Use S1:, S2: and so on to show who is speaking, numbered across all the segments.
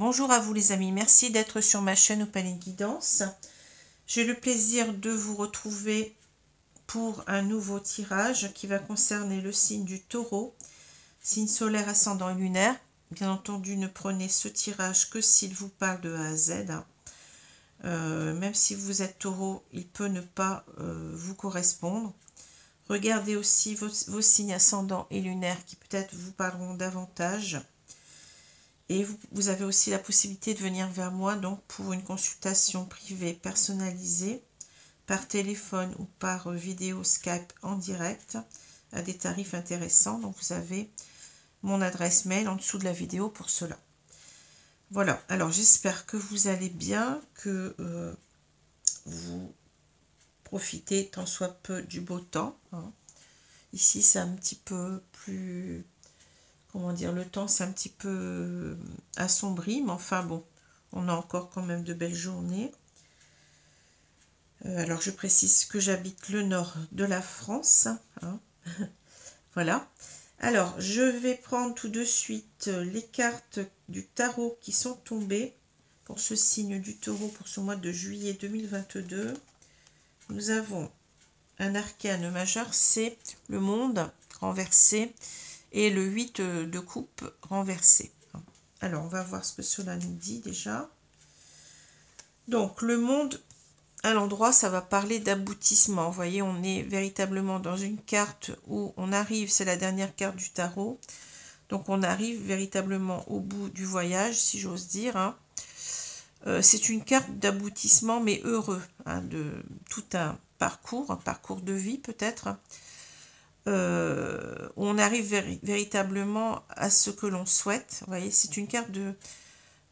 S1: Bonjour à vous les amis, merci d'être sur ma chaîne Opaline Guidance. J'ai le plaisir de vous retrouver pour un nouveau tirage qui va concerner le signe du Taureau, signe solaire, ascendant et lunaire. Bien entendu, ne prenez ce tirage que s'il vous parle de A à Z. Même si vous êtes Taureau, il peut ne pas vous correspondre. Regardez aussi vos signes ascendants et lunaires qui peut-être vous parleront davantage. Et vous avez aussi la possibilité de venir vers moi donc pour une consultation privée personnalisée par téléphone ou par vidéo Skype en direct à des tarifs intéressants. Donc vous avez mon adresse mail en dessous de la vidéo pour cela. Voilà, alors j'espère que vous allez bien, que vous profitez tant soit peu du beau temps. Ici c'est un petit peu plus... Comment dire, le temps c'est un petit peu assombri, mais enfin bon, on a encore quand même de belles journées. Alors je précise que j'habite le nord de la France. Voilà. Alors je vais prendre tout de suite les cartes du tarot qui sont tombées pour ce signe du Taureau pour ce mois de juillet 2022. Nous avons un arcane majeur, c'est le monde renversé. Et le 8 de coupe renversé. Alors, on va voir ce que cela nous dit déjà. Donc, le monde, à l'endroit, ça va parler d'aboutissement. Vous voyez, on est véritablement dans une carte où on arrive, c'est la dernière carte du tarot. Donc, on arrive véritablement au bout du voyage, si j'ose dire. C'est une carte d'aboutissement, mais heureux, de tout un parcours de vie peut-être. On arrive véritablement à ce que l'on souhaite. Vous voyez, c'est une carte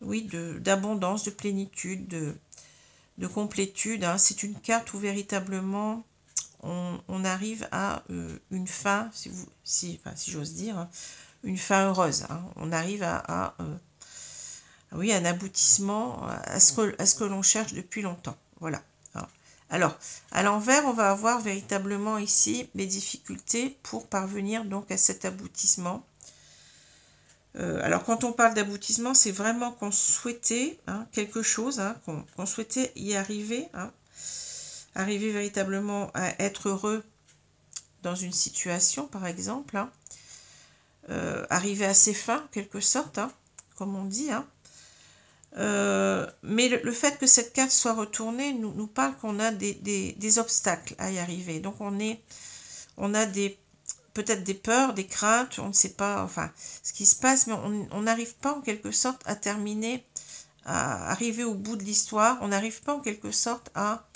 S1: d'abondance, de plénitude, de complétude. C'est une carte où véritablement on arrive à une fin, si j'ose dire, une fin heureuse. On arrive à un aboutissement, à ce que l'on cherche depuis longtemps. Voilà. Alors, à l'envers, on va avoir véritablement ici les difficultés pour parvenir donc à cet aboutissement. Alors, quand on parle d'aboutissement, c'est vraiment qu'on souhaitait quelque chose, qu'on souhaitait y arriver, arriver véritablement à être heureux dans une situation, par exemple, arriver à ses fins, en quelque sorte, comme on dit, mais le fait que cette carte soit retournée nous parle qu'on a des obstacles à y arriver. Donc on a peut-être des peurs, des craintes, on ne sait pas enfin ce qui se passe, mais on n'arrive pas en quelque sorte à terminer, à arriver au bout de l'histoire. On n'arrive pas en quelque sorte à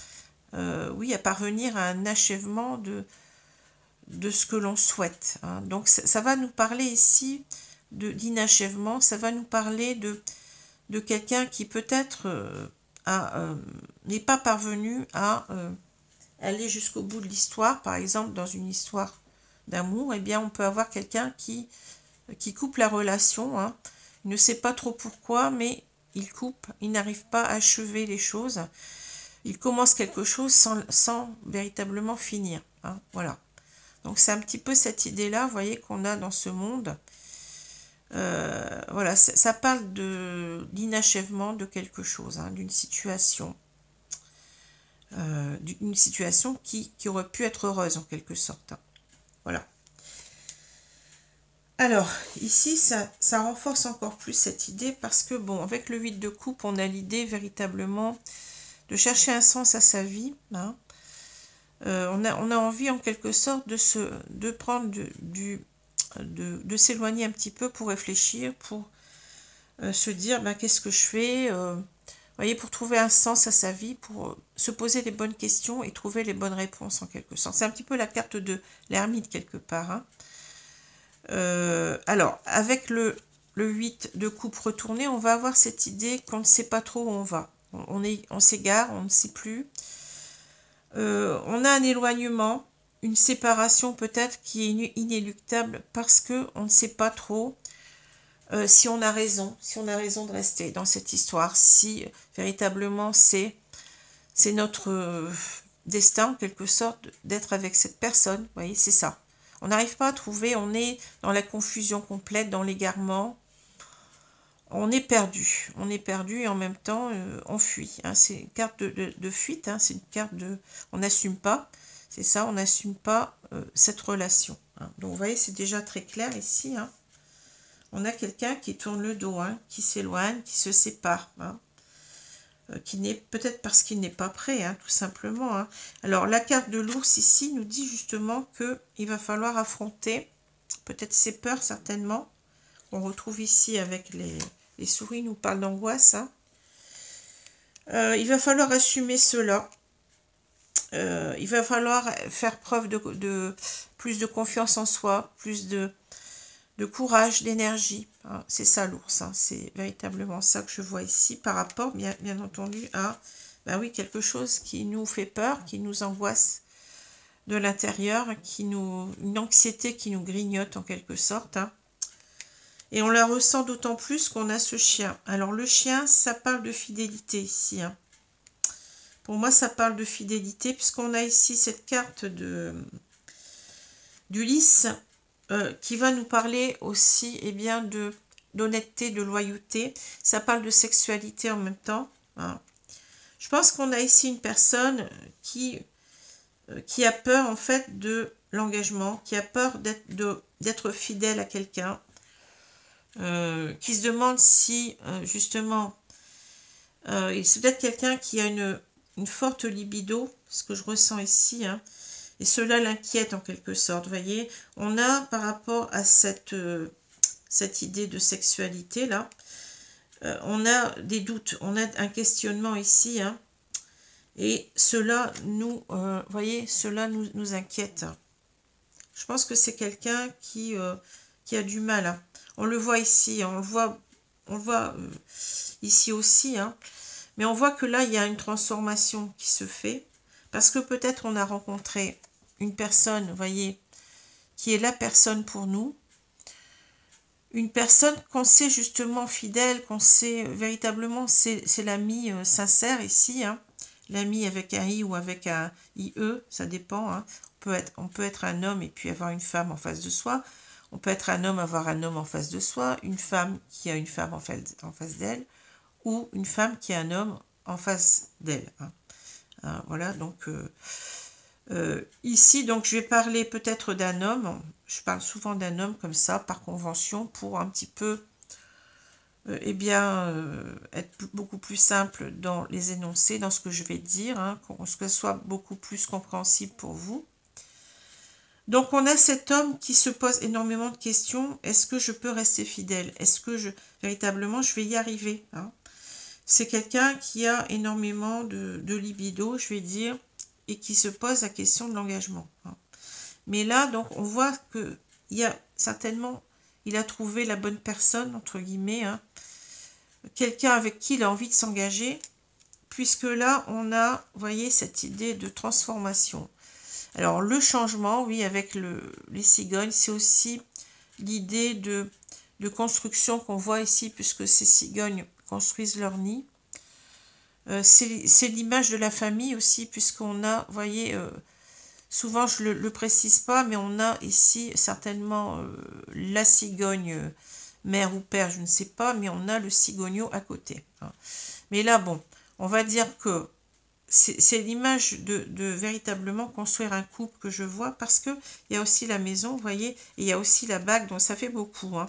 S1: parvenir à un achèvement de ce que l'on souhaite. Donc ça va nous parler ici d'inachèvement, ça va nous parler de quelqu'un qui peut-être n'est pas parvenu à aller jusqu'au bout de l'histoire. Par exemple, dans une histoire d'amour, eh bien, on peut avoir quelqu'un qui coupe la relation. Il ne sait pas trop pourquoi, mais il coupe, il n'arrive pas à achever les choses. Il commence quelque chose sans véritablement finir. Voilà. Donc, c'est un petit peu cette idée-là, vous voyez, qu'on a dans ce monde. Voilà, ça parle d'inachèvement de quelque chose, d'une situation. D'une situation qui aurait pu être heureuse en quelque sorte. Voilà. Alors, ici, ça renforce encore plus cette idée parce que, bon, avec le 8 de coupe, on a l'idée véritablement de chercher un sens à sa vie. On a envie en quelque sorte de prendre de s'éloigner un petit peu pour réfléchir, pour se dire qu'est-ce que je fais, voyez, pour trouver un sens à sa vie, pour se poser les bonnes questions et trouver les bonnes réponses en quelque sorte. C'est un petit peu la carte de l'ermite quelque part. Alors, avec le 8 de coupe retourné, on va avoir cette idée qu'on ne sait pas trop où on va. On s'égare, on ne sait plus. On a un éloignement, une séparation peut-être qui est inéluctable parce qu'on ne sait pas trop si on a raison de rester dans cette histoire, si véritablement c'est notre destin en quelque sorte d'être avec cette personne. Vous voyez, c'est ça. On n'arrive pas à trouver, on est dans la confusion complète, dans l'égarement. on est perdu et en même temps on fuit. Hein. C'est une carte de fuite, hein. C'est une carte de... On n'assume pas, c'est ça, on n'assume pas cette relation. Hein. Donc vous voyez, c'est déjà très clair ici. Hein. On a quelqu'un qui tourne le dos, hein, qui s'éloigne, qui se sépare. Hein. Qui n'est peut-être parce qu'il n'est pas prêt, hein, tout simplement. Hein. Alors la carte de l'ours ici nous dit justement qu'il va falloir affronter peut-être ses peurs, certainement. On retrouve ici avec les souris, nous parlent d'angoisse. Hein. Il va falloir assumer cela. Il va falloir faire preuve de plus de confiance en soi, plus de courage, d'énergie. Hein. C'est ça l'ours. Hein. C'est véritablement ça que je vois ici par rapport, bien entendu, à ben oui, quelque chose qui nous fait peur, qui nous angoisse de l'intérieur, une anxiété qui nous grignote en quelque sorte. Hein. Et on la ressent d'autant plus qu'on a ce chien. Alors le chien, ça parle de fidélité ici. Hein. Pour moi, ça parle de fidélité, puisqu'on a ici cette carte d'Ulysse qui va nous parler aussi bien d'honnêteté, de loyauté. Ça parle de sexualité en même temps. Hein. Je pense qu'on a ici une personne qui a peur en fait de l'engagement, qui a peur d'être fidèle à quelqu'un. Qui se demande si justement c'est peut-être quelqu'un qui a une forte libido, ce que je ressens ici, hein, et cela l'inquiète en quelque sorte. Vous voyez, on a par rapport à cette idée de sexualité là, on a des doutes, on a un questionnement ici, hein, et cela nous, voyez, cela nous inquiète. Je pense que c'est quelqu'un qui a du mal. Hein. On le voit ici, on le voit ici aussi, hein. Mais on voit que là, il y a une transformation qui se fait, parce que peut-être on a rencontré une personne, vous voyez, qui est la personne pour nous, une personne qu'on sait justement fidèle, qu'on sait véritablement, c'est l'ami sincère ici, hein. L'ami avec un I ou avec un IE, ça dépend, hein. On peut être un homme et puis avoir une femme en face de soi. On peut être un homme, avoir un homme en face de soi, une femme qui a une femme en face d'elle, ou une femme qui a un homme en face d'elle. Hein. Voilà, donc ici, donc je vais parler peut-être d'un homme. Je parle souvent d'un homme comme ça, par convention, pour un petit peu être beaucoup plus simple dans les énoncés, dans ce que je vais dire, hein, que ce soit beaucoup plus compréhensible pour vous. Donc on a cet homme qui se pose énormément de questions. Est-ce que je peux rester fidèle? Est-ce que véritablement je vais y arriver, hein? C'est quelqu'un qui a énormément de libido, je vais dire, et qui se pose la question de l'engagement. Hein. Mais là, donc, on voit que il a trouvé la bonne personne, entre guillemets, hein, quelqu'un avec qui il a envie de s'engager, puisque là, on a, vous voyez, cette idée de transformation. Alors, le changement, oui, avec les cigognes, c'est aussi l'idée de construction qu'on voit ici, puisque ces cigognes construisent leur nid. C'est l'image de la famille aussi, puisqu'on a, vous voyez, souvent je ne le précise pas, mais on a ici certainement la cigogne, mère ou père, je ne sais pas, mais on a le cigogneau à côté. Hein. Mais là, bon, on va dire que c'est l'image de véritablement construire un couple que je vois, parce qu'il y a aussi la maison, vous voyez, et il y a aussi la bague, donc ça fait beaucoup. Hein.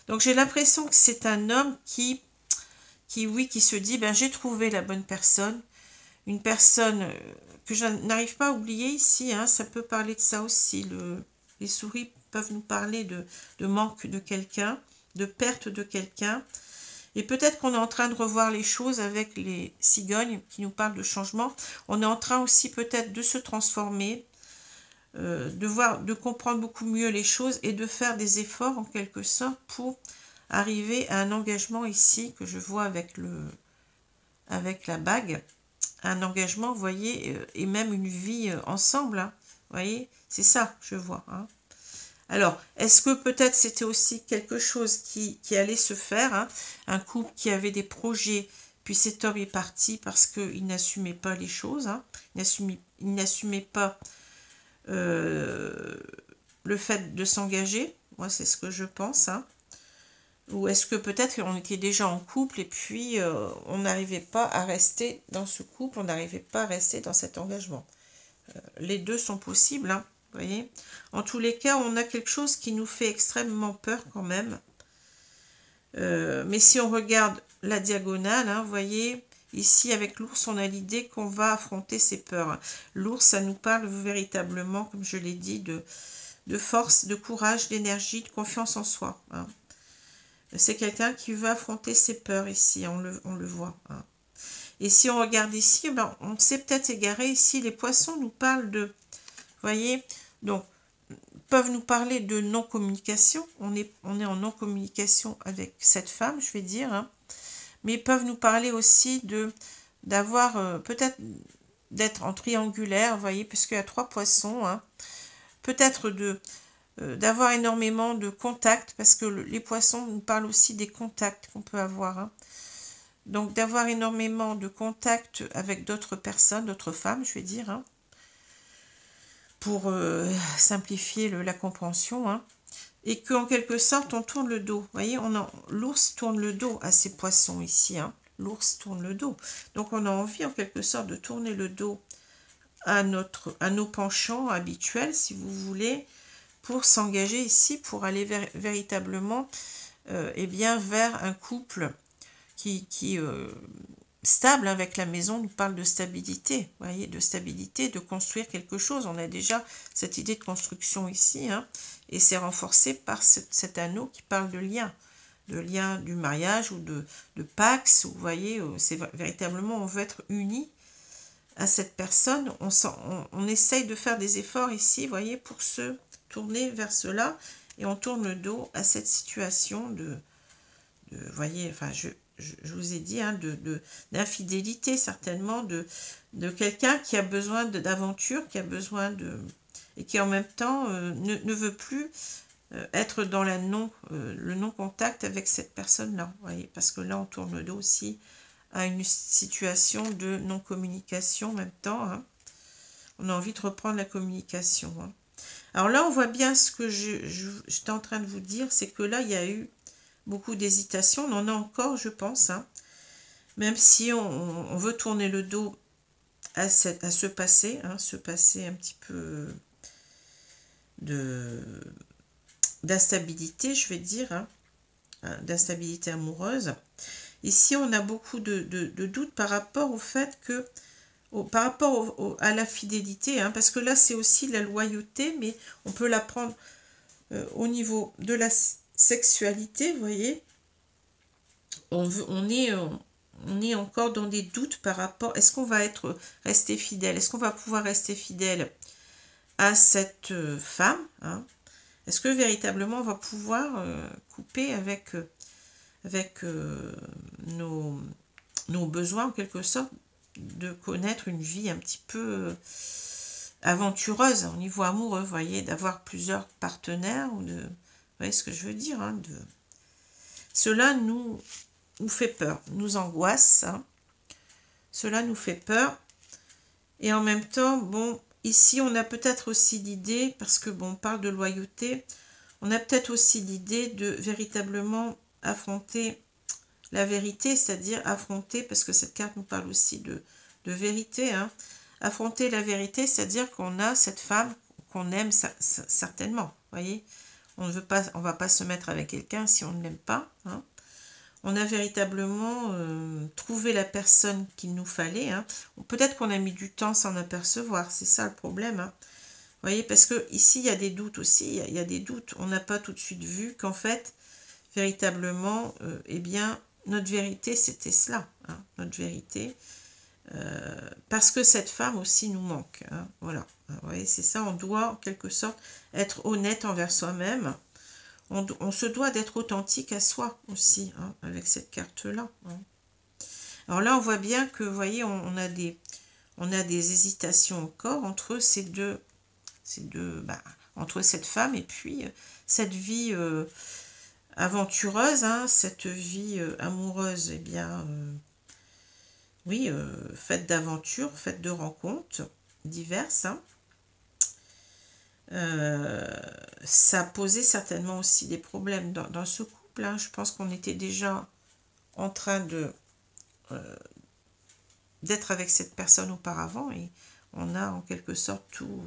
S1: Donc j'ai l'impression que c'est un homme qui se dit, ben, j'ai trouvé la bonne personne, une personne que je n'arrive pas à oublier ici, hein, ça peut parler de ça aussi, les souris peuvent nous parler de manque de quelqu'un, de perte de quelqu'un, et peut-être qu'on est en train de revoir les choses avec les cigognes qui nous parlent de changement. On est en train aussi peut-être de se transformer, de comprendre beaucoup mieux les choses et de faire des efforts en quelque sorte pour arriver à un engagement ici que je vois avec la bague. Un engagement, vous voyez, et même une vie ensemble. Hein, vous voyez, c'est ça je vois. Hein. Alors, est-ce que peut-être c'était aussi quelque chose qui allait se faire, hein, un couple qui avait des projets, puis cet homme est parti parce qu'il n'assumait pas les choses, hein, il n'assumait pas le fait de s'engager, moi c'est ce que je pense. Hein. Ou est-ce que peut-être qu'on était déjà en couple et puis on n'arrivait pas à rester dans ce couple, on n'arrivait pas à rester dans cet engagement. Les deux sont possibles, hein, vous voyez. En tous les cas, on a quelque chose qui nous fait extrêmement peur quand même. Mais si on regarde la diagonale, hein, vous voyez, ici avec l'ours, on a l'idée qu'on va affronter ses peurs. L'ours, ça nous parle véritablement, comme je l'ai dit, de force, de courage, d'énergie, de confiance en soi. Hein. C'est quelqu'un qui veut affronter ses peurs ici, on le voit. Hein. Et si on regarde ici, ben, on s'est peut-être égaré ici. Les poissons nous parlent de, vous voyez, donc, peuvent nous parler de non-communication. On est en non-communication avec cette femme, je vais dire. Hein. Mais peuvent nous parler aussi d'avoir, peut-être d'être en triangulaire, vous voyez, puisqu'il y a 3 poissons. Hein. Peut-être d'avoir énormément de contacts, parce que les poissons nous parlent aussi des contacts qu'on peut avoir. Hein. Donc d'avoir énormément de contacts avec d'autres personnes, d'autres femmes, je vais dire, hein, pour simplifier la compréhension, hein, et qu'en quelque sorte on tourne le dos. Vous voyez, l'ours tourne le dos à ces poissons ici. Hein. L'ours tourne le dos. Donc on a envie en quelque sorte de tourner le dos à nos penchants habituels, si vous voulez, pour s'engager ici, pour aller véritablement eh bien, vers un couple qui stable. Avec la maison, on nous parle de stabilité, vous voyez, de stabilité, de construire quelque chose. On a déjà cette idée de construction ici, hein, et c'est renforcé par cet anneau qui parle de lien du mariage ou de pax. Vous voyez, c'est véritablement, on veut être unis à cette personne. On essaye de faire des efforts ici, vous voyez, pour se tourner vers cela, et on tourne le dos à cette situation vous voyez, enfin, je vous ai dit, hein, d'infidélité, certainement, de quelqu'un qui a besoin d'aventure, qui a besoin et qui en même temps ne veut plus être dans le non-contact avec cette personne-là, vous voyez, parce que là, on tourne le dos aussi à une situation de non-communication en même temps. Hein. On a envie de reprendre la communication. Hein. Alors là, on voit bien ce que j'étais en train de vous dire, c'est que là, il y a eu beaucoup d'hésitation. On en a encore, je pense. Hein. Même si on veut tourner le dos à ce passé, hein, ce passé un petit peu d'instabilité, je vais dire, hein, d'instabilité amoureuse. Ici, on a beaucoup de doutes par rapport au fait que, par rapport à la fidélité, hein, parce que là, c'est aussi la loyauté, mais on peut la prendre au niveau de la sexualité, vous voyez. On est encore dans des doutes par rapport, est-ce qu'on va rester fidèle, est-ce qu'on va pouvoir rester fidèle à cette femme, hein, est-ce que véritablement on va pouvoir couper avec nos besoins en quelque sorte de connaître une vie un petit peu aventureuse au niveau amoureux, vous voyez, d'avoir plusieurs partenaires, vous voyez ce que je veux dire, hein, cela nous fait peur, nous angoisse, hein. Cela nous fait peur, et en même temps, bon, ici on a peut-être aussi l'idée, parce que bon, on parle de loyauté, on a peut-être aussi l'idée de véritablement affronter la vérité, c'est-à-dire affronter, parce que cette carte nous parle aussi de vérité, hein, affronter la vérité, c'est-à-dire qu'on a cette femme qu'on aime certainement, voyez, on va pas se mettre avec quelqu'un si on ne l'aime pas, hein. On a véritablement trouvé la personne qu'il nous fallait, hein. Peut-être qu'on a mis du temps sans apercevoir, c'est ça le problème, hein. Vous voyez, parce que ici il y a des doutes aussi, il y a des doutes, on n'a pas tout de suite vu qu'en fait, véritablement, eh bien, notre vérité c'était cela, hein, notre vérité, parce que cette femme aussi nous manque, hein, voilà, vous voyez, c'est ça, on doit en quelque sorte être honnête envers soi-même. On se doit d'être authentique à soi aussi, hein, avec cette carte-là. Hein. Alors là, on voit bien que, vous voyez, on a des hésitations encore entre entre cette femme et puis cette vie aventureuse, hein, cette vie amoureuse, eh bien, oui, faite d'aventures, faite de rencontres diverses, hein. Ça a posé certainement aussi des problèmes dans ce couple, couple, hein. Je pense qu'on était déjà en train de d'être avec cette personne auparavant et on a en quelque sorte tout...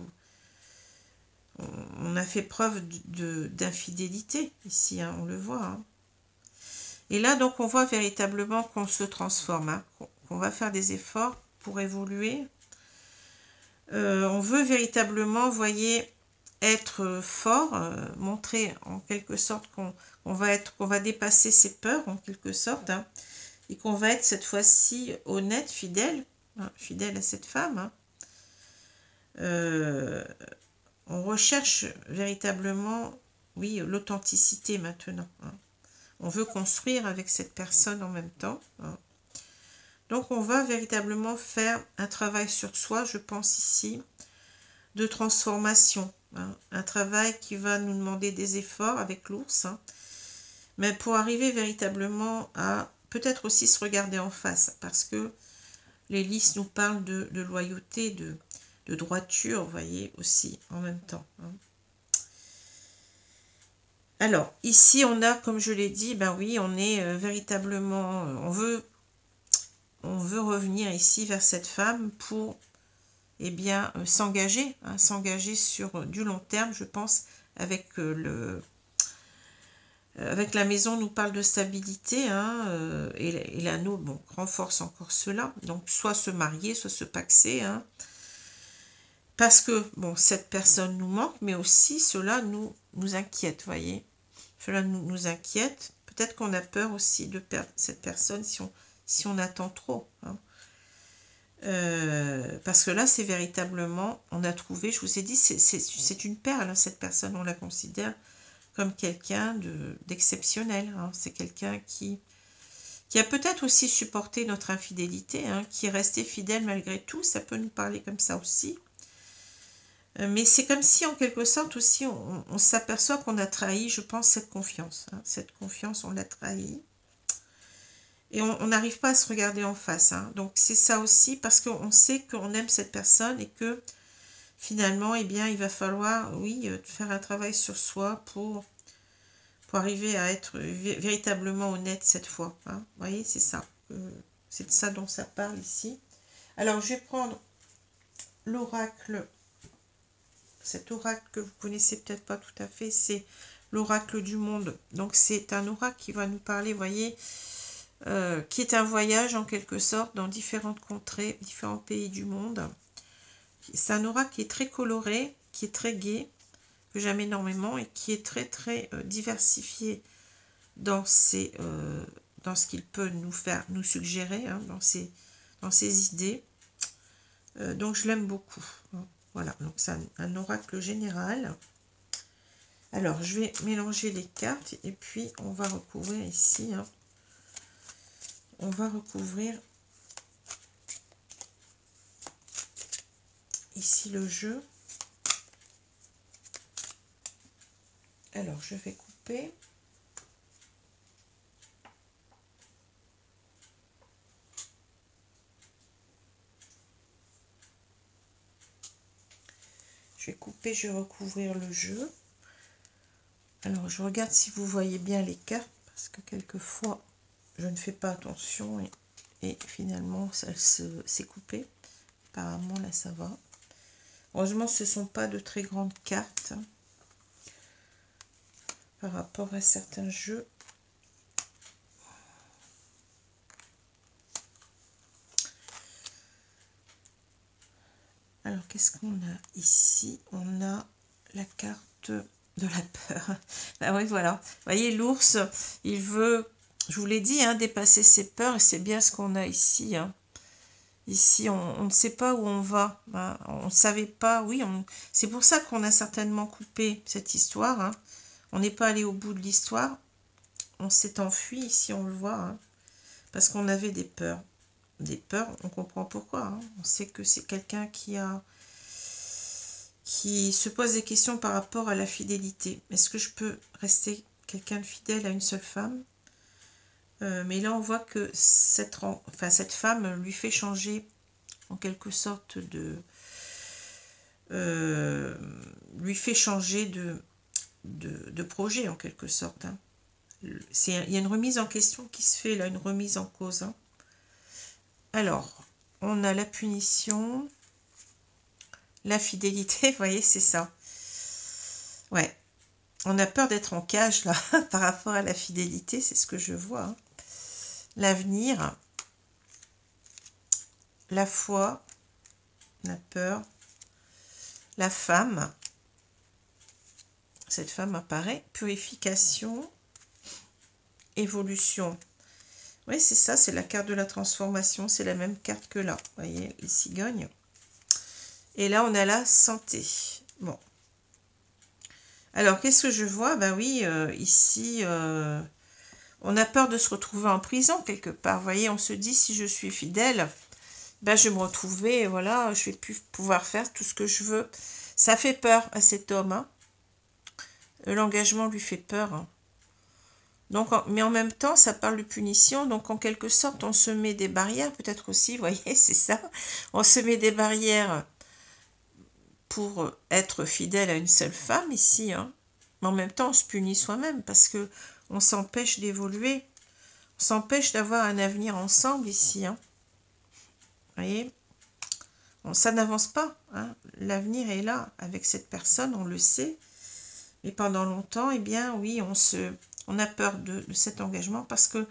S1: On a fait preuve d'infidélité ici, hein, on le voit. Hein. Et là, donc, on voit véritablement qu'on se transforme, hein, qu'on va faire des efforts pour évoluer. On veut véritablement, vous voyez, être fort, montrer en quelque sorte qu'on va dépasser ses peurs, en quelque sorte, hein, et qu'on va être cette fois-ci honnête, fidèle, hein, fidèle à cette femme. Hein. On recherche véritablement, oui, l'authenticité maintenant. Hein. On veut construire avec cette personne en même temps. Hein. Donc, on va véritablement faire un travail sur soi, je pense ici, de transformation. Hein. Un travail qui va nous demander des efforts avec l'ours. Hein. Mais pour arriver véritablement à peut-être aussi se regarder en face. Parce que les lys nous parlent de loyauté, de droiture, vous voyez, aussi, en même temps. Hein. Alors, ici, on a, comme je l'ai dit, ben oui, on est véritablement... on veut revenir ici vers cette femme pour, eh bien, s'engager, hein, s'engager sur du long terme, je pense, avec avec la maison, on nous parle de stabilité, hein, et l'anneau, bon, renforce encore cela. Donc, soit se marier, soit se paxer, hein, parce que, bon, cette personne nous manque, mais aussi cela nous inquiète, vous voyez. Cela nous inquiète. Peut-être qu'on a peur aussi de perdre cette personne si on attend trop. Hein. Parce que là, c'est véritablement, on a trouvé, je vous ai dit, c'est une perle, hein, cette personne, on la considère comme quelqu'un d'exceptionnel. Hein. C'est quelqu'un qui a peut-être aussi supporté notre infidélité, hein, qui est resté fidèle malgré tout, ça peut nous parler comme ça aussi. Mais c'est comme si, en quelque sorte, aussi, on s'aperçoit qu'on a trahi, je pense, cette confiance. Hein. Cette confiance, on l'a trahi. Et on n'arrive pas à se regarder en face. Hein. Donc, c'est ça aussi, parce qu'on sait qu'on aime cette personne et que, finalement, eh bien, il va falloir, oui, faire un travail sur soi pour arriver à être véritablement honnête cette fois. Hein. Vous voyez, c'est ça. C'est de ça dont ça parle ici. Alors, je vais prendre l'oracle. Cet oracle que vous connaissez peut-être pas tout à fait, c'est l'oracle du monde. Donc c'est un oracle qui va nous parler, vous voyez, qui est un voyage en quelque sorte dans différentes contrées, différents pays du monde. C'est un oracle qui est très coloré, qui est très gai, que j'aime énormément et qui est très très diversifié dans ce qu'il peut nous suggérer, hein, dans ses idées. Donc je l'aime beaucoup. Hein. Voilà, donc c'est un oracle général. Alors, je vais mélanger les cartes et puis on va recouvrir ici. Hein. On va recouvrir ici le jeu. Alors, je vais couper. Je vais couper, je vais recouvrir le jeu. Alors, je regarde si vous voyez bien les cartes, parce que quelquefois, je ne fais pas attention et finalement, ça s'est coupé. Apparemment, là, ça va. Heureusement, ce ne sont pas de très grandes cartes hein, par rapport à certains jeux. Alors, qu'est-ce qu'on a ici? On a la carte de la peur. Ah oui, voilà. Vous voyez, l'ours, il veut, je vous l'ai dit, hein, dépasser ses peurs. Et c'est bien ce qu'on a ici. Hein. Ici, on ne sait pas où on va. Hein. On ne savait pas. Oui, c'est pour ça qu'on a certainement coupé cette histoire. Hein. On n'est pas allé au bout de l'histoire. On s'est enfui, ici, on le voit. Hein, parce qu'on avait des peurs. Des peurs, on comprend pourquoi. Hein. On sait que c'est quelqu'un qui se pose des questions par rapport à la fidélité. Est-ce que je peux rester quelqu'un de fidèle à une seule femme? Mais là, on voit que cette femme lui fait changer, en quelque sorte, lui fait changer de projet, en quelque sorte. Hein. il y a une remise en question qui se fait là, une remise en cause. Hein. Alors, on a la punition, la fidélité, vous voyez, c'est ça. Ouais, on a peur d'être en cage là par rapport à la fidélité, c'est ce que je vois. Hein. L'avenir, la foi, la peur, la femme. Cette femme apparaît, purification, évolution. Oui, c'est ça, c'est la carte de la transformation, c'est la même carte que là. Vous voyez, les cigognes. Et là, on a la santé. Bon. Alors, qu'est-ce que je vois? Ben oui, ici, on a peur de se retrouver en prison quelque part. Vous voyez, on se dit, si je suis fidèle, ben je vais me retrouver, voilà, je vais plus pouvoir faire tout ce que je veux. Ça fait peur à cet homme. Hein. L'engagement lui fait peur. Hein. Donc, mais en même temps, ça parle de punition. Donc, en quelque sorte, on se met des barrières, peut-être aussi, vous voyez, c'est ça. On se met des barrières pour être fidèle à une seule femme ici. Hein. Mais en même temps, on se punit soi-même parce que on s'empêche d'évoluer. On s'empêche d'avoir un avenir ensemble ici. Hein. Vous voyez, ça n'avance pas. Hein. L'avenir est là avec cette personne, on le sait. Et pendant longtemps, eh bien, oui, on a peur de cet engagement parce que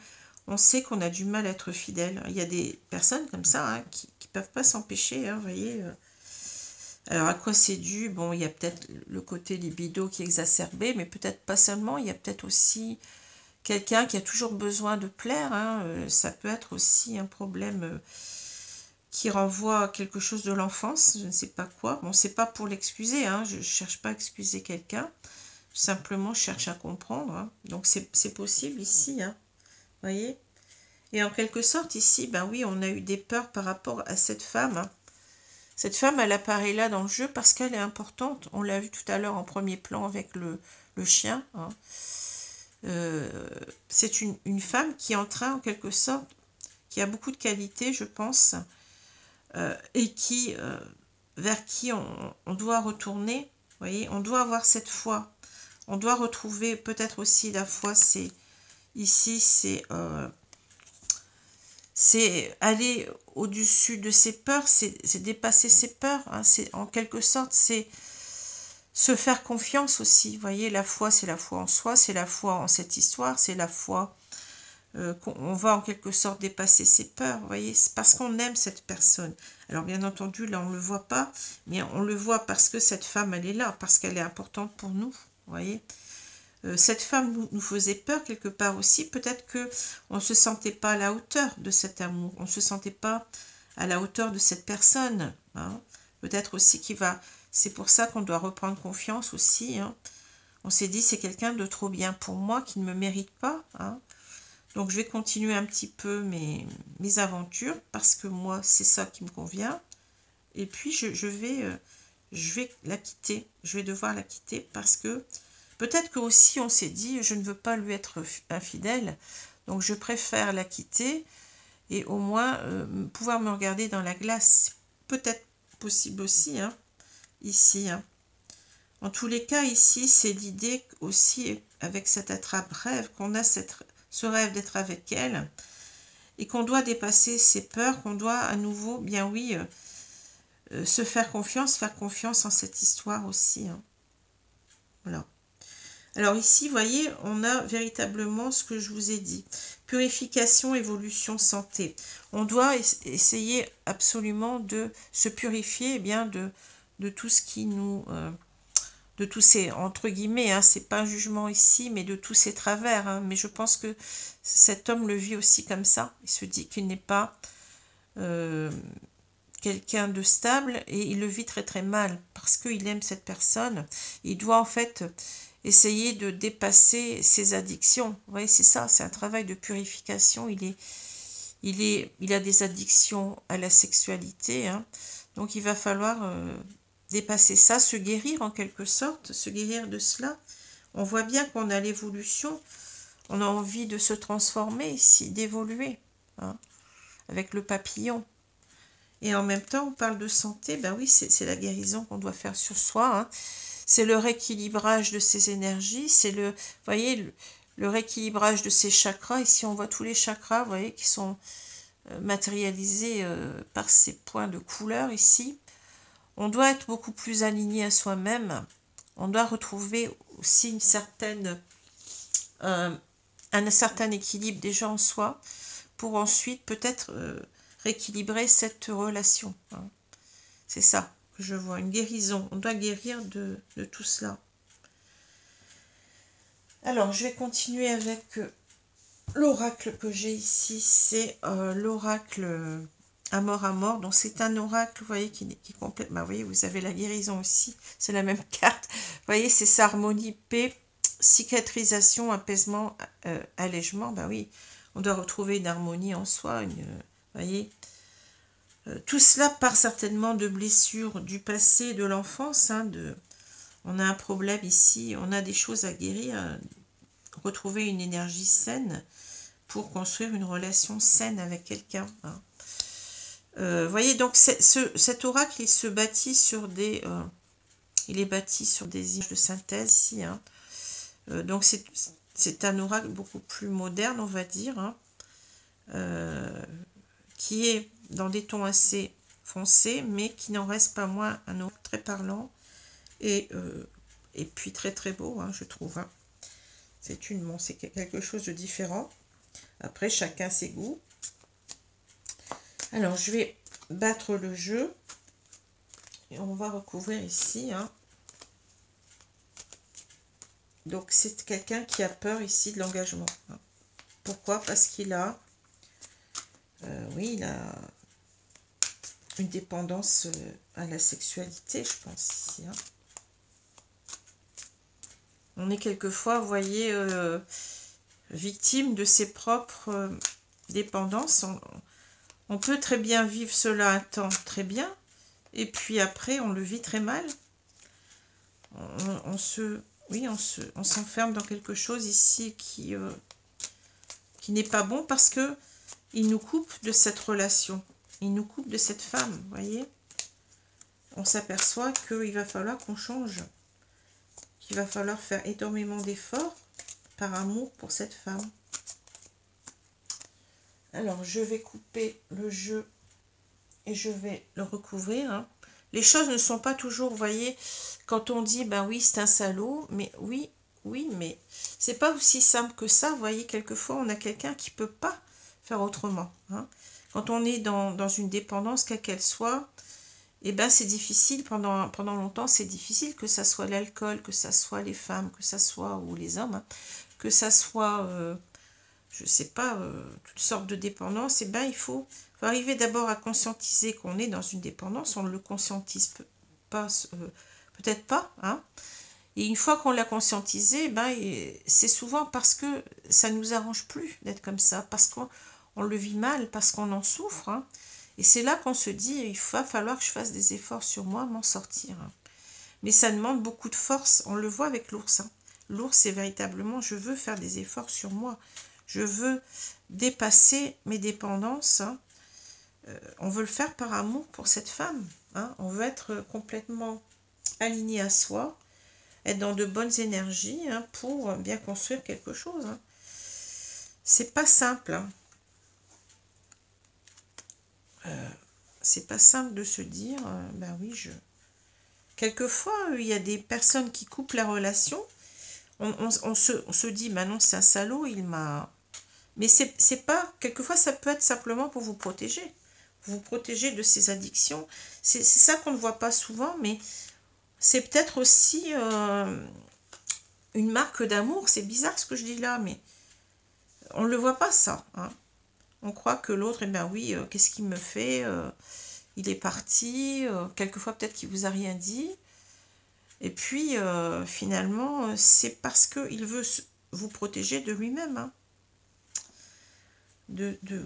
S1: on sait qu'on a du mal à être fidèle. Il y a des personnes comme ça hein, qui ne peuvent pas s'empêcher, hein, vous voyez. Alors, à quoi c'est dû? Bon, il y a peut-être le côté libido qui est exacerbé, mais peut-être pas seulement. Il y a peut-être aussi quelqu'un qui a toujours besoin de plaire. Hein. Ça peut être aussi un problème qui renvoie à quelque chose de l'enfance, je ne sais pas quoi. Bon, c'est pas pour l'excuser, hein, je ne cherche pas à excuser quelqu'un. Simplement, je cherche à comprendre. Hein. Donc, c'est possible ici, hein, voyez. Et en quelque sorte, ici, ben oui, on a eu des peurs par rapport à cette femme. Hein. Cette femme, elle apparaît là dans le jeu parce qu'elle est importante. On l'a vu tout à l'heure en premier plan avec le chien. Hein. C'est une femme qui est en train, en quelque sorte, qui a beaucoup de qualités, je pense, et vers qui on doit retourner. Vous voyez, on doit avoir cette foi. On doit retrouver peut-être aussi la foi, c'est aller au-dessus de ses peurs, c'est dépasser ses peurs. Hein, en quelque sorte, c'est se faire confiance aussi. Vous voyez, la foi, c'est la foi en soi, c'est la foi en cette histoire, c'est la foi qu'on va en quelque sorte dépasser ses peurs. Vous voyez, c'est parce qu'on aime cette personne. Alors bien entendu, là, on ne le voit pas, mais on le voit parce que cette femme, elle est là, parce qu'elle est importante pour nous. Vous voyez, cette femme nous faisait peur quelque part aussi. Peut-être qu'on ne se sentait pas à la hauteur de cet amour. On ne se sentait pas à la hauteur de cette personne. Hein. Peut-être aussi c'est pour ça qu'on doit reprendre confiance aussi. Hein. On s'est dit, c'est quelqu'un de trop bien pour moi qui ne me mérite pas. Hein. Donc, je vais continuer un petit peu mes aventures parce que moi, c'est ça qui me convient. Et puis, je vais la quitter. Je vais devoir la quitter parce que peut-être que aussi on s'est dit, je ne veux pas lui être infidèle. Donc, je préfère la quitter et au moins pouvoir me regarder dans la glace. Peut-être possible aussi, hein, ici. Hein. En tous les cas, ici, c'est l'idée aussi avec cette attrape-rêve qu'on a ce rêve d'être avec elle et qu'on doit dépasser ses peurs, qu'on doit à nouveau, bien oui, se faire confiance en cette histoire aussi. Hein. Voilà. Alors ici, vous voyez, on a véritablement ce que je vous ai dit. Purification, évolution, santé. On doit essayer absolument de se purifier bien de tout ce qui nous... de tous ces, entre guillemets, hein, c'est pas un jugement ici, mais de tous ces travers. Hein, mais je pense que cet homme le vit aussi comme ça. Il se dit qu'il n'est pas quelqu'un de stable et il le vit très très mal parce qu'il aime cette personne. Il doit en fait essayer de dépasser ses addictions. Vous voyez, c'est ça, c'est un travail de purification. Il a des addictions à la sexualité. Hein, donc il va falloir... dépasser ça, se guérir en quelque sorte, se guérir de cela. On voit bien qu'on a l'évolution, on a envie de se transformer ici, d'évoluer, hein, avec le papillon. Et en même temps, on parle de santé, ben oui, c'est la guérison qu'on doit faire sur soi, hein. C'est le rééquilibrage de ses énergies, c'est le, vous voyez, le rééquilibrage de ses chakras. Ici, on voit tous les chakras, vous voyez, qui sont matérialisés par ces points de couleur ici. On doit être beaucoup plus aligné à soi-même. On doit retrouver aussi une certaine, un certain équilibre déjà en soi pour ensuite peut-être rééquilibrer cette relation. Hein. C'est ça que je vois, une guérison. On doit guérir de tout cela. Alors, je vais continuer avec l'oracle que j'ai ici. C'est l'oracle Amor à mort. Donc, c'est un oracle, vous voyez, qui est complète. Bah, vous voyez, vous avez la guérison aussi. C'est la même carte. Vous voyez, c'est ça, harmonie, paix, cicatrisation, apaisement, allègement. Bah oui, on doit retrouver une harmonie en soi. Vous voyez, tout cela part certainement de blessures du passé, de l'enfance. Hein, on a un problème ici, on a des choses à guérir, retrouver une énergie saine pour construire une relation saine avec quelqu'un. Hein. Voyez, donc cet oracle, il se bâtit sur des... il est bâti sur des images de synthèse ici. Hein. Donc c'est un oracle beaucoup plus moderne, on va dire, hein, qui est dans des tons assez foncés, mais qui n'en reste pas moins un oracle très parlant et puis très très beau, hein, je trouve. Hein. C'est quelque chose de différent. Après, chacun ses goûts. Alors, je vais battre le jeu. Et on va recouvrir ici. Hein. Donc, c'est quelqu'un qui a peur ici de l'engagement. Hein. Pourquoi? Parce qu'il a... oui, il a une dépendance à la sexualité, je pense, ici. Hein. On est quelquefois, vous voyez, victime de ses propres dépendances. On peut très bien vivre cela un temps très bien, et puis après, on le vit très mal. On s'enferme dans quelque chose ici qui n'est pas bon parce que il nous coupe de cette relation. Il nous coupe de cette femme, vous voyez. On s'aperçoit qu'il va falloir qu'on change. Qu'il va falloir faire énormément d'efforts par amour pour cette femme. Alors, je vais couper le jeu et je vais le recouvrir. Hein. Les choses ne sont pas toujours, vous voyez, quand on dit, ben oui, c'est un salaud, mais oui, mais c'est pas aussi simple que ça. Vous voyez, quelquefois, on a quelqu'un qui peut pas faire autrement. Hein. Quand on est dans une dépendance, quelle qu'elle soit, eh ben c'est difficile, pendant longtemps, c'est difficile, que ça soit l'alcool, que ça soit les femmes, que ça soit, ou les hommes, hein, que ça soit, je sais pas, toutes sortes de dépendances, eh ben il faut arriver d'abord à conscientiser qu'on est dans une dépendance, on ne le conscientise pas, peut-être pas, hein, et une fois qu'on l'a conscientisé, eh ben, c'est souvent parce que ça ne nous arrange plus d'être comme ça, parce qu'on le vit mal, parce qu'on en souffre, hein. Et c'est là qu'on se dit, il va falloir que je fasse des efforts sur moi, m'en sortir. Mais ça demande beaucoup de force. On le voit avec l'ours. Hein. L'ours, c'est véritablement, je veux faire des efforts sur moi. Je veux dépasser mes dépendances. Hein. On veut le faire par amour pour cette femme. Hein. On veut être complètement aligné à soi, être dans de bonnes énergies, hein, pour bien construire quelque chose. Hein. C'est pas simple. Hein. C'est pas simple de se dire, ben oui, quelquefois, il y a des personnes qui coupent la relation, on se dit, ben non, c'est un salaud, il m'a... Mais c'est pas, quelquefois, ça peut être simplement pour vous protéger de ces addictions. C'est ça qu'on ne voit pas souvent, mais c'est peut-être aussi une marque d'amour. C'est bizarre ce que je dis là, mais on ne le voit pas, ça, hein. On croit que l'autre, eh bien oui, qu'est-ce qu'il me fait, il est parti, quelquefois peut-être qu'il vous a rien dit. Et puis, finalement, c'est parce qu'il veut vous protéger de lui-même. Hein.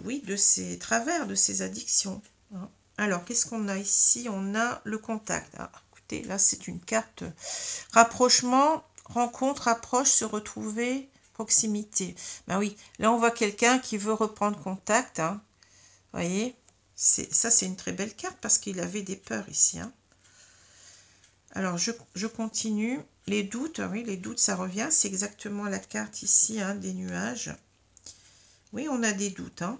S1: Oui, de ses travers, de ses addictions. Hein. Alors, qu'est-ce qu'on a ici? On a le contact. Ah, écoutez, là, c'est une carte rapprochement, rencontre, approche, se retrouver... proximité. Ben oui, là on voit quelqu'un qui veut reprendre contact. Hein. Vous voyez, ça c'est une très belle carte parce qu'il avait des peurs ici. Hein. Alors, je continue. Les doutes, oui, les doutes, ça revient. C'est exactement la carte ici, hein, des nuages. Oui, on a des doutes, hein.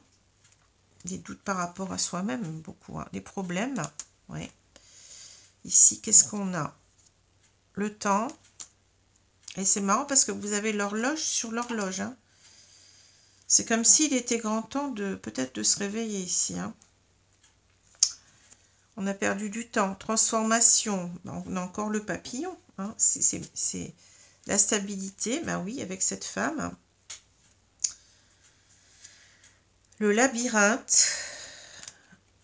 S1: Des doutes par rapport à soi-même, beaucoup. Hein. Des problèmes, oui. Ici, qu'est-ce qu'on a? Le temps. Et c'est marrant parce que vous avez l'horloge sur l'horloge. Hein. C'est comme s'il était grand temps de peut-être de se réveiller ici. Hein. On a perdu du temps. Transformation. On a encore le papillon. Hein. C'est la stabilité. Ben oui, avec cette femme. Le labyrinthe.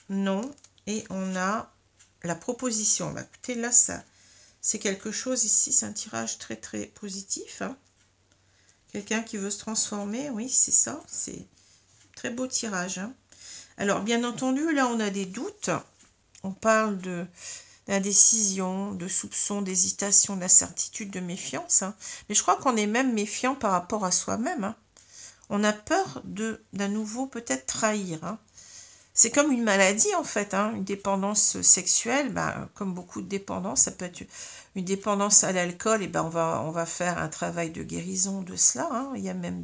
S1: Non. Et on a la proposition. Ben, écoutez, là, ça... C'est quelque chose ici, c'est un tirage très très positif. Hein. Quelqu'un qui veut se transformer, oui, c'est ça. C'est très beau tirage. Hein. Alors, bien entendu, là, on a des doutes. On parle d'indécision, de soupçon, d'hésitation, d'incertitude, de méfiance. Hein. Mais je crois qu'on est même méfiant par rapport à soi-même. Hein. On a peur d'un nouveau peut-être trahir. Hein. C'est comme une maladie en fait, hein, une dépendance sexuelle, ben, comme beaucoup de dépendances, ça peut être une dépendance à l'alcool, et ben on va faire un travail de guérison de cela. Hein. Il y a même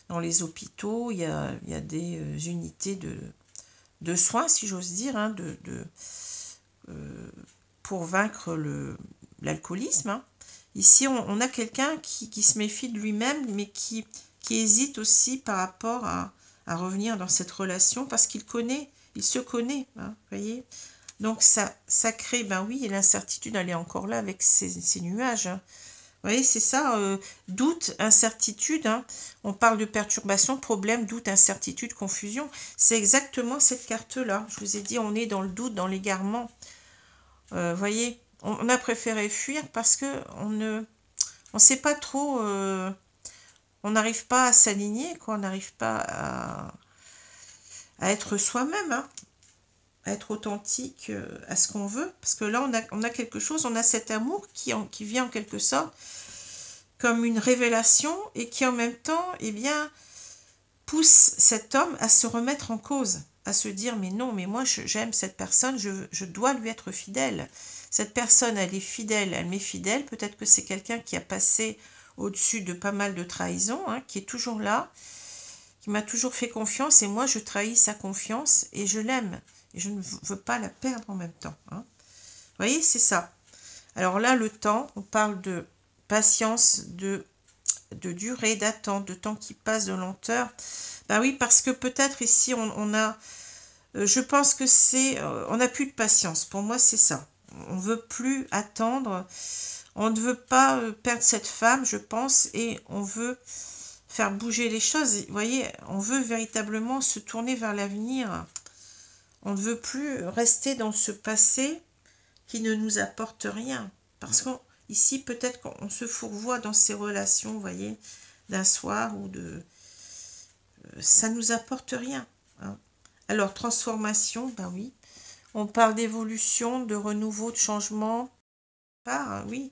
S1: dans les hôpitaux, il y a des unités de soins, si j'ose dire, hein, pour vaincre l'alcoolisme. Hein. Ici, on a quelqu'un qui se méfie de lui-même, mais qui hésite aussi par rapport à revenir dans cette relation parce qu'il se connaît, hein, voyez. Donc ça crée, ben oui, et l'incertitude, elle est encore là avec ces nuages. Hein. Vous voyez, c'est ça, doute, incertitude. Hein. On parle de perturbation, problème, doute, incertitude, confusion. C'est exactement cette carte-là. Je vous ai dit, on est dans le doute, dans l'égarement. Voyez, on a préféré fuir parce que on sait pas trop... on n'arrive pas à s'aligner, quoi. On n'arrive pas à être soi-même, hein, à être authentique à ce qu'on veut. Parce que là, on a quelque chose, on a cet amour qui vient en quelque sorte comme une révélation et qui en même temps, eh bien, pousse cet homme à se remettre en cause, à se dire, mais non, mais moi, j'aime cette personne, je dois lui être fidèle. Cette personne, elle est fidèle, elle m'est fidèle. Peut-être que c'est quelqu'un qui a passé au-dessus de pas mal de trahisons, hein, qui est toujours là, qui m'a toujours fait confiance, et moi je trahis sa confiance, et je l'aime, et je ne veux pas la perdre en même temps. Hein. Vous voyez, c'est ça. Alors là, le temps, on parle de patience, de durée, d'attente, de temps qui passe, de lenteur. Ben oui, parce que peut-être ici, on a... je pense que c'est... on n'a plus de patience. Pour moi, c'est ça. On ne veut plus attendre... On ne veut pas perdre cette femme, je pense, et on veut faire bouger les choses. Vous voyez, on veut véritablement se tourner vers l'avenir. On ne veut plus rester dans ce passé qui ne nous apporte rien. Parce qu'ici, peut-être qu'on se fourvoie dans ces relations, vous voyez, d'un soir ou de... ça ne nous apporte rien. Hein. Alors, transformation, ben oui. On parle d'évolution, de renouveau, de changement. Hein, oui,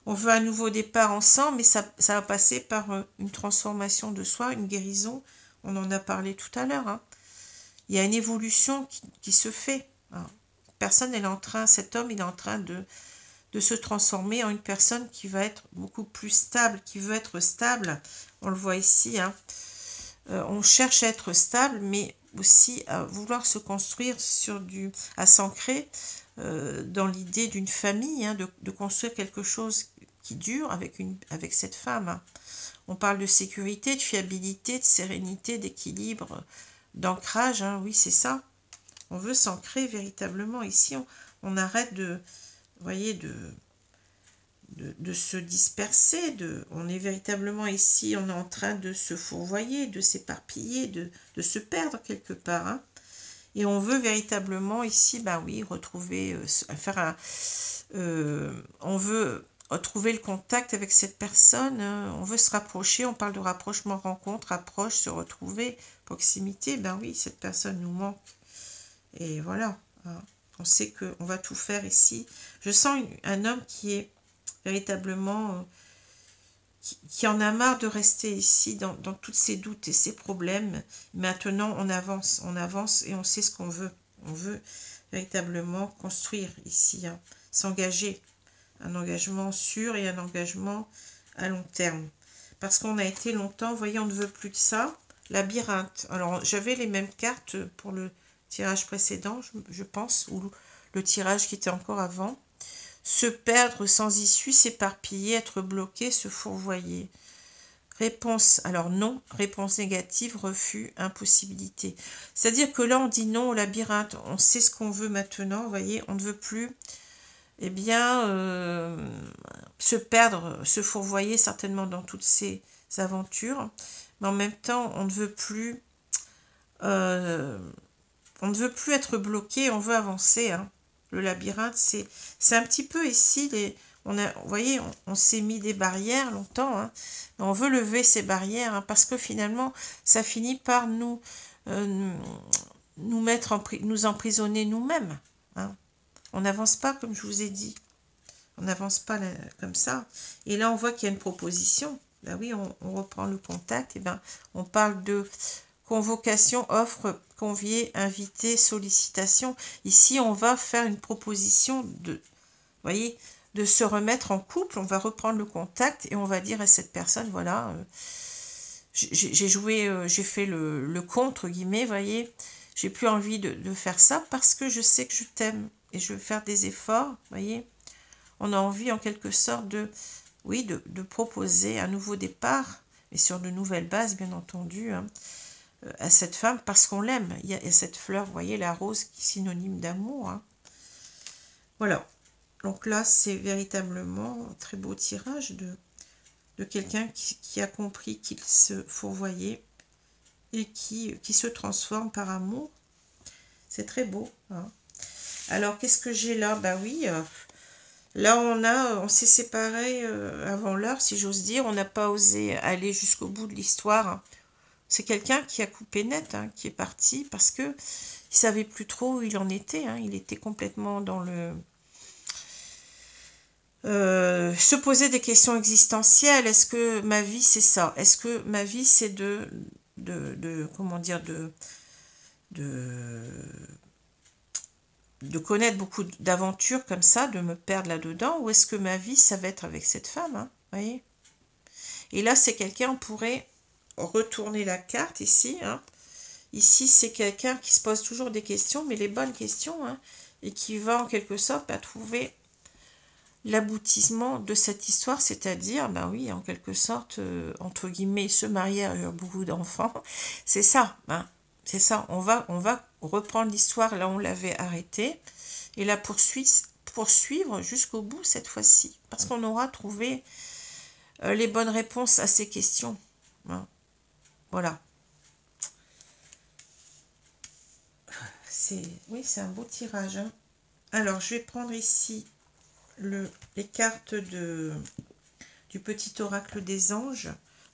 S1: on veut un nouveau départ ensemble, mais ça va passer par une transformation de soi, une guérison. On en a parlé tout à l'heure. Hein. Il y a une évolution qui se fait. Hein. Personne, elle est en train, cet homme, il est en train de se transformer en une personne qui va être beaucoup plus stable, qui veut être stable. On le voit ici. Hein. On cherche à être stable, mais aussi à vouloir se construire à s'ancrer dans l'idée d'une famille, hein, de construire quelque chose qui dure avec cette femme. Hein. On parle de sécurité, de fiabilité, de sérénité, d'équilibre, d'ancrage. Hein, oui, c'est ça. On veut s'ancrer véritablement. Ici, on arrête de, voyez, de se disperser. On est véritablement ici, on est en train de se fourvoyer, de s'éparpiller, de se perdre quelque part. Hein. Et on veut véritablement ici, ben oui, retrouver, on veut retrouver le contact avec cette personne, on veut se rapprocher, on parle de rapprochement, rencontre, approche, se retrouver, proximité, ben oui, cette personne nous manque. Et voilà, hein. On sait qu'on va tout faire ici. Je sens un homme qui est véritablement, qui en a marre de rester ici dans tous ces doutes et ces problèmes. Maintenant, on avance et on sait ce qu'on veut. On veut véritablement construire ici, hein, s'engager. Un engagement sûr et un engagement à long terme. Parce qu'on a été longtemps, vous voyez, on ne veut plus de ça. Labyrinthe. Alors, j'avais les mêmes cartes pour le tirage précédent, je pense, ou le tirage qui était encore avant. Se perdre sans issue, s'éparpiller, être bloqué, se fourvoyer. Réponse, alors non, réponse négative, refus, impossibilité. C'est-à-dire que là, on dit non au labyrinthe. On sait ce qu'on veut maintenant, vous voyez, on ne veut plus, eh bien, se perdre, se fourvoyer certainement dans toutes ces aventures. Mais en même temps, on ne veut plus être bloqué, on veut avancer. Hein. Le labyrinthe, c'est un petit peu ici, vous voyez, on s'est mis des barrières longtemps, hein, mais on veut lever ces barrières, hein, parce que finalement, ça finit par nous nous emprisonner nous-mêmes. Hein. On n'avance pas, comme je vous ai dit. On n'avance pas comme ça. Et là, on voit qu'il y a une proposition. Ben oui, on reprend le contact. Et ben, on parle de convocation, offre, convier, inviter, sollicitation. Ici, on va faire une proposition vous voyez, de se remettre en couple. On va reprendre le contact et on va dire à cette personne, voilà, j'ai fait le contre guillemets, voyez, j'ai plus envie de faire ça parce que je sais que je t'aime et je veux faire des efforts, voyez. On a envie en quelque sorte de proposer un nouveau départ, mais sur de nouvelles bases, bien entendu, hein, à cette femme, parce qu'on l'aime. Il y a cette fleur, vous voyez, la rose, qui est synonyme d'amour. Hein. Voilà. Donc là, c'est véritablement un très beau tirage de quelqu'un qui a compris qu'il se fourvoyait et qui se transforme par amour. C'est très beau. Hein. Alors, qu'est-ce que j'ai là? Bah oui, là, on s'est séparés avant l'heure, si j'ose dire. On n'a pas osé aller jusqu'au bout de l'histoire. Hein. C'est quelqu'un qui a coupé net, hein, qui est parti parce que il savait plus trop où il en était. Hein. Il était complètement dans le... se poser des questions existentielles. Est-ce que ma vie, c'est ça? Est-ce que ma vie, c'est comment dire, de connaître beaucoup d'aventures comme ça, de me perdre là-dedans, ou est-ce que ma vie, ça va être avec cette femme, hein, voyez? Et là, c'est quelqu'un, on pourrait retourner la carte ici. Hein. Ici, c'est quelqu'un qui se pose toujours des questions, mais les bonnes questions, hein, et qui va en quelque sorte trouver l'aboutissement de cette histoire, c'est-à-dire, ben oui, en quelque sorte, entre guillemets, se marier, avoir beaucoup d'enfants, c'est ça, hein. C'est ça, on va reprendre l'histoire là où on l'avait arrêtée et la poursuivre jusqu'au bout cette fois-ci. Parce qu'on aura trouvé les bonnes réponses à ces questions. Hein. Voilà. Oui, c'est un beau tirage. Hein. Alors, je vais prendre ici les cartes du petit oracle des anges.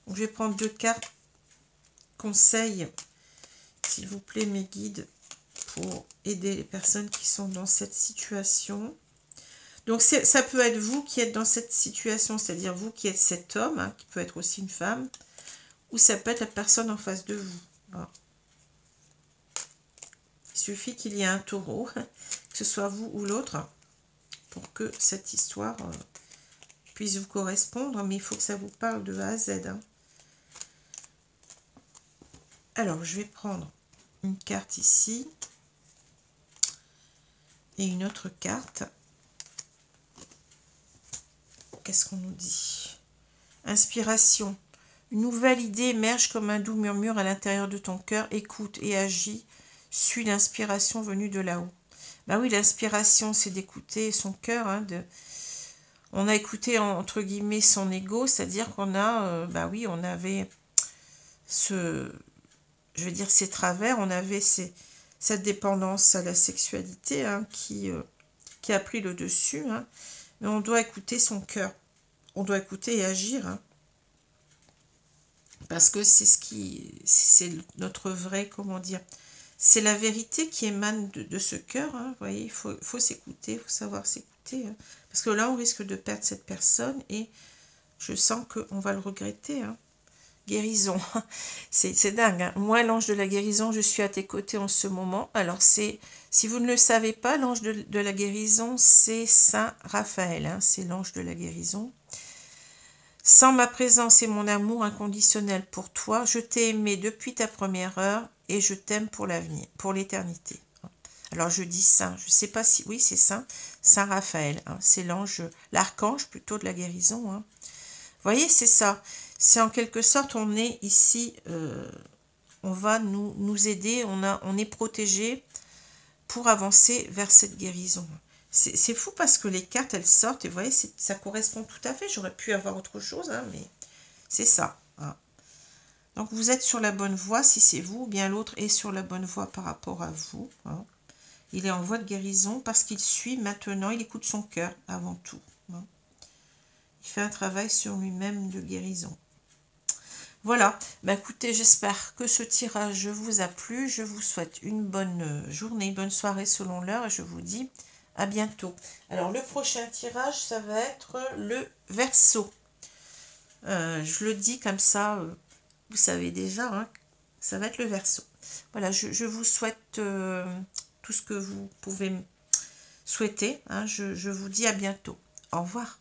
S1: Donc, je vais prendre 2 cartes conseils. S'il vous plaît, mes guides, pour aider les personnes qui sont dans cette situation. Donc, ça peut être vous qui êtes dans cette situation, c'est-à-dire vous qui êtes cet homme, hein, qui peut être aussi une femme, ou ça peut être la personne en face de vous. Voilà. Il suffit qu'il y ait un taureau, que ce soit vous ou l'autre, pour que cette histoire puisse vous correspondre, mais il faut que ça vous parle de A à Z. Hein. Alors, je vais prendre une carte ici et une autre carte. Qu'est-ce qu'on nous dit? Inspiration. Une nouvelle idée émerge comme un doux murmure à l'intérieur de ton cœur. Écoute et agis. Suis l'inspiration venue de là-haut. Ben oui, l'inspiration, c'est d'écouter son cœur. Hein, on a écouté, entre guillemets, son ego, c'est-à-dire qu'on a, ben oui, on avait je veux dire, ces travers, on avait cette dépendance à la sexualité hein, qui a pris le dessus. Hein, mais on doit écouter son cœur. On doit écouter et agir. Hein, parce que c'est notre vrai, comment dire, c'est la vérité qui émane de ce cœur. Hein, vous voyez, il faut s'écouter, il faut savoir s'écouter. Hein, parce que là, on risque de perdre cette personne et je sens qu'on va le regretter. Hein, guérison. C'est dingue, hein. Moi, l'ange de la guérison, je suis à tes côtés en ce moment. Alors, si vous ne le savez pas, l'ange de la guérison, c'est Saint Raphaël, hein. C'est l'ange de la guérison. Sans ma présence et mon amour inconditionnel pour toi, je t'ai aimé depuis ta première heure et je t'aime pour l'avenir, pour l'éternité. Alors je dis saint, je ne sais pas si... Oui, c'est saint, Saint Raphaël, hein. C'est l'ange, l'archange plutôt de la guérison, hein. Vous voyez, c'est ça. C'est en quelque sorte, on est ici, on va nous aider, on est protégé pour avancer vers cette guérison. C'est fou parce que les cartes, elles sortent et vous voyez, ça correspond tout à fait. J'aurais pu avoir autre chose, hein, mais c'est ça, hein. Donc vous êtes sur la bonne voie si c'est vous, ou bien l'autre est sur la bonne voie par rapport à vous, hein. Il est en voie de guérison parce qu'il suit maintenant, il écoute son cœur avant tout, hein. Il fait un travail sur lui-même de guérison. Voilà, bah écoutez, j'espère que ce tirage vous a plu. Je vous souhaite une bonne journée, une bonne soirée selon l'heure et je vous dis à bientôt. Alors le prochain tirage, ça va être le Verseau. Je le dis comme ça, vous savez déjà, hein, ça va être le Verseau. Voilà, je vous souhaite tout ce que vous pouvez souhaiter, hein. Je vous dis à bientôt. Au revoir.